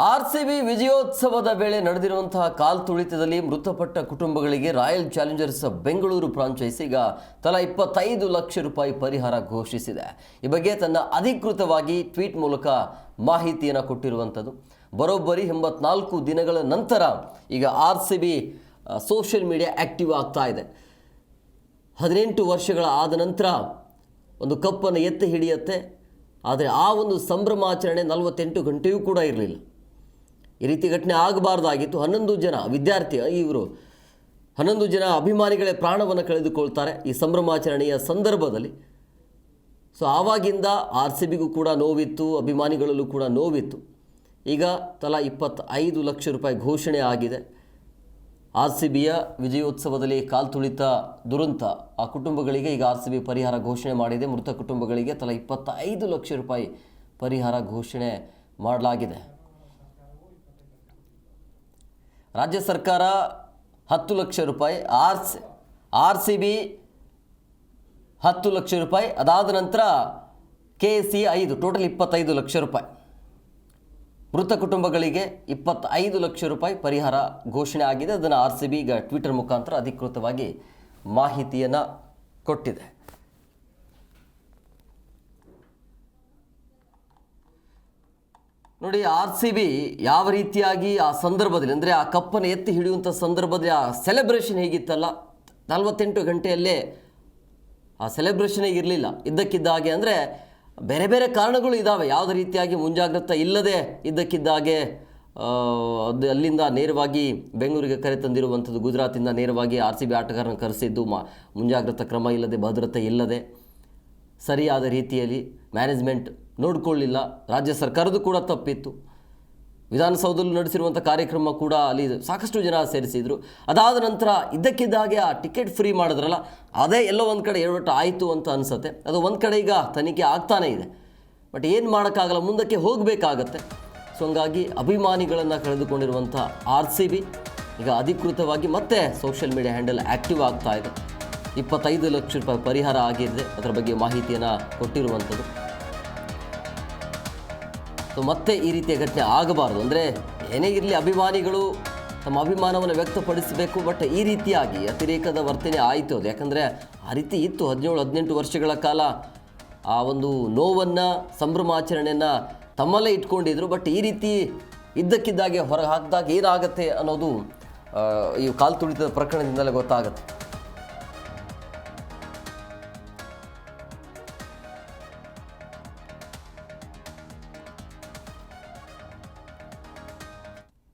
RCB ವಿಜಯೋತ್ಸವದ ವೇಳೆ ನಡೆದಿರುವಂತಹ ಕಾಲ್ತುಳಿತದಲ್ಲಿ ಮೃತಪಟ್ಟ ಕುಟುಂಬಗಳಿಗೆ ರಾಯಲ್ ಚಾಲೆಂಜರ್ಸ್ ಬೆಂಗಳೂರು ಫ್ರಾಂಚೈಸಿ ಈಗ ತಲಾ 25 ಲಕ್ಷ ರೂಪಾಯಿ ಪರಿಹಾರ ಘೋಷಿಸಿದೆ. ಈ ಬಗ್ಗೆ ತನ್ನ ಅಧಿಕೃತವಾಗಿ ಟ್ವೀಟ್ ಮೂಲಕ ಮಾಹಿತಿಯನ್ನು ಕೊಟ್ಟಿರುವಂಥದ್ದು. ಬರೋಬ್ಬರಿ 84 ದಿನಗಳ ನಂತರ ಈಗ ಆರ್ಸಿಬಿ ಸೋಷಿಯಲ್ ಮೀಡಿಯಾ ಆಕ್ಟಿವ್ ಆಗ್ತಾ ಇದೆ. 18 ವರ್ಷಗಳ ಆದ ನಂತರ ಒಂದು ಕಪ್ಪನ್ನು ಎತ್ತಿ ಹಿಡಿಯುತ್ತೆ. ಆದರೆ ಆ ಒಂದು ಸಂಭ್ರಮಾಚರಣೆ 48 ಗಂಟೆಯೂ ಕೂಡ ಇರಲಿಲ್ಲ. ಈ ರೀತಿ ಘಟನೆ ಆಗಬಾರ್ದಾಗಿತ್ತು. 11 ಜನ ಇವರು 11 ಜನ ಅಭಿಮಾನಿಗಳೇ ಪ್ರಾಣವನ್ನು ಕಳೆದುಕೊಳ್ತಾರೆ ಈ ಸಂಭ್ರಮಾಚರಣೆಯ ಸಂದರ್ಭದಲ್ಲಿ. ಸೊ ಆವಾಗಿಂದ ಆರ್ಸಿಬಿಗೂ ಕೂಡ ನೋವಿತ್ತು, ಅಭಿಮಾನಿಗಳಲ್ಲೂ ಕೂಡ ನೋವಿತ್ತು. ಈಗ ತಲಾ 25 ಲಕ್ಷ ರೂಪಾಯಿ ಘೋಷಣೆ ಆಗಿದೆ. ಆರ್ಸಿಬಿಯ ವಿಜಯೋತ್ಸವದಲ್ಲಿ ಕಾಲ್ತುಳಿತ ದುರಂತ ಆ ಕುಟುಂಬಗಳಿಗೆ ಈಗ ಆರ್ಸಿಬಿ ಪರಿಹಾರ ಘೋಷಣೆ ಮಾಡಿದೆ. ಮೃತ ಕುಟುಂಬಗಳಿಗೆ ತಲಾ 25 ಲಕ್ಷ ರೂಪಾಯಿ ಪರಿಹಾರ ಘೋಷಣೆ ಮಾಡಲಾಗಿದೆ. ರಾಜ್ಯ ಸರ್ಕಾರ 10 ಲಕ್ಷ ರೂಪಾಯಿ, ಆರ್ಸಿಬಿ 10 ಲಕ್ಷ ರೂಪಾಯಿ, ಅದಾದ ನಂತರ KC 5, ಟೋಟಲ್ 25 ಲಕ್ಷ ರೂಪಾಯಿ. ಮೃತ ಕುಟುಂಬಗಳಿಗೆ 25 ಲಕ್ಷ ರೂಪಾಯಿ ಪರಿಹಾರ ಘೋಷಣೆ ಆಗಿದೆ. ಅದನ್ನು ಆರ್ಸಿಬಿ ಈಗ ಟ್ವಿಟರ್ ಮುಖಾಂತರ ಅಧಿಕೃತವಾಗಿ ಮಾಹಿತಿಯನ್ನು ಕೊಟ್ಟಿದೆ. ನೋಡಿ, ಆರ್ಸಿಬಿ ಯಾವ ರೀತಿಯಾಗಿ ಆ ಸಂದರ್ಭದಲ್ಲಿ, ಅಂದರೆ ಆ ಕಪ್ಪನ್ನು ಎತ್ತಿ ಹಿಡಿಯುವಂಥ ಸಂದರ್ಭದಲ್ಲಿ ಆ ಸೆಲೆಬ್ರೇಷನ್ ಹೇಗಿತ್ತಲ್ಲ, 48 ಗಂಟೆಯಲ್ಲೇ ಆ ಸೆಲೆಬ್ರೇಷನೇ ಇರಲಿಲ್ಲ. ಇದ್ದಕ್ಕಿದ್ದಾಗೆ ಅಂದರೆ ಬೇರೆ ಬೇರೆ ಕಾರಣಗಳು ಇದ್ದಾವೆ. ಯಾವುದೇ ರೀತಿಯಾಗಿ ಮುಂಜಾಗ್ರತೆ ಇಲ್ಲದೆ ಇದ್ದಕ್ಕಿದ್ದಾಗೆ ಅಲ್ಲಿಂದ ನೇರವಾಗಿ ಬೆಂಗಳೂರಿಗೆ ಕರೆ ತಂದಿರುವಂಥದ್ದು. ಗುಜರಾತಿಂದ ನೇರವಾಗಿ ಆರ್ಸಿಬಿ ಆಟಗಾರನ ಕರೆಸಿದ್ದು ಮುಂಜಾಗ್ರತಾ ಕ್ರಮ ಇಲ್ಲದೆ, ಭದ್ರತೆ ಇಲ್ಲದೆ, ಸರಿಯಾದ ರೀತಿಯಲ್ಲಿ ಮ್ಯಾನೇಜ್ಮೆಂಟ್ ನೋಡಿಕೊಳ್ಳಿಲ್ಲ. ರಾಜ್ಯ ಸರ್ಕಾರದ್ದು ಕೂಡ ತಪ್ಪಿತ್ತು. ವಿಧಾನಸೌಧದಲ್ಲಿ ನಡೆಸಿರುವಂಥ ಕಾರ್ಯಕ್ರಮ ಕೂಡ ಅಲ್ಲಿ ಸಾಕಷ್ಟು ಜನ ಸೇರಿಸಿದರು. ಅದಾದ ನಂತರ ಇದ್ದಕ್ಕಿದ್ದಾಗೆ ಆ ಟಿಕೆಟ್ ಫ್ರೀ ಮಾಡಿದ್ರಲ್ಲ, ಅದೇ ಎಲ್ಲೋ ಒಂದು ಕಡೆ ಎಡವಟ್ಟು ಆಯಿತು ಅಂತ ಅನಿಸುತ್ತೆ. ಅದು ಒಂದು ಕಡೆ ಈಗ ತನಿಖೆ ಆಗ್ತಾನೇ ಇದೆ. ಬಟ್ ಏನು ಮಾಡೋಕ್ಕಾಗಲ್ಲ, ಮುಂದಕ್ಕೆ ಹೋಗಬೇಕಾಗತ್ತೆ. ಸೊ ಹಂಗಾಗಿ ಅಭಿಮಾನಿಗಳನ್ನು ಕಳೆದುಕೊಂಡಿರುವಂಥ ಆರ್ಸಿಬಿ ಈಗ ಅಧಿಕೃತವಾಗಿ ಮತ್ತೆ ಸೋಷಿಯಲ್ ಮೀಡಿಯಾ ಹ್ಯಾಂಡಲ್ ಆ್ಯಕ್ಟಿವ್ ಆಗ್ತಾ ಇದೆ. 25 ಲಕ್ಷ ರೂಪಾಯಿ ಪರಿಹಾರ ಆಗಿದೆ. ಅದರ ಬಗ್ಗೆ ಮಾಹಿತಿಯನ್ನು ಕೊಟ್ಟಿರುವಂಥದ್ದು. ಸೊ ಮತ್ತೆ ಈ ರೀತಿಯ ಘಟನೆ ಆಗಬಾರ್ದು. ಅಂದರೆ ಏನೇ ಇರಲಿ, ಅಭಿಮಾನಿಗಳು ತಮ್ಮ ಅಭಿಮಾನವನ್ನು ವ್ಯಕ್ತಪಡಿಸಬೇಕು. ಬಟ್ ಈ ರೀತಿಯಾಗಿ ಅತಿರೇಕದ ವರ್ತನೆ ಆಯಿತು. ಅದು ಯಾಕಂದರೆ ಆ ರೀತಿ ಇತ್ತು. 17-18 ವರ್ಷಗಳ ಕಾಲ ಆ ಒಂದು ನೋವನ್ನು, ಸಂಭ್ರಮಾಚರಣೆಯನ್ನು ತಮ್ಮಲ್ಲೇ ಇಟ್ಕೊಂಡಿದ್ರು. ಬಟ್ ಈ ರೀತಿ ಇದ್ದಕ್ಕಿದ್ದಾಗೆ ಹೊರಗೆ ಹಾಕಿದಾಗ ಏನಾಗುತ್ತೆ ಅನ್ನೋದು ಈ ಕಾಲ್ತುಳಿತದ ಪ್ರಕರಣದಿಂದಲೇ ಗೊತ್ತಾಗುತ್ತೆ.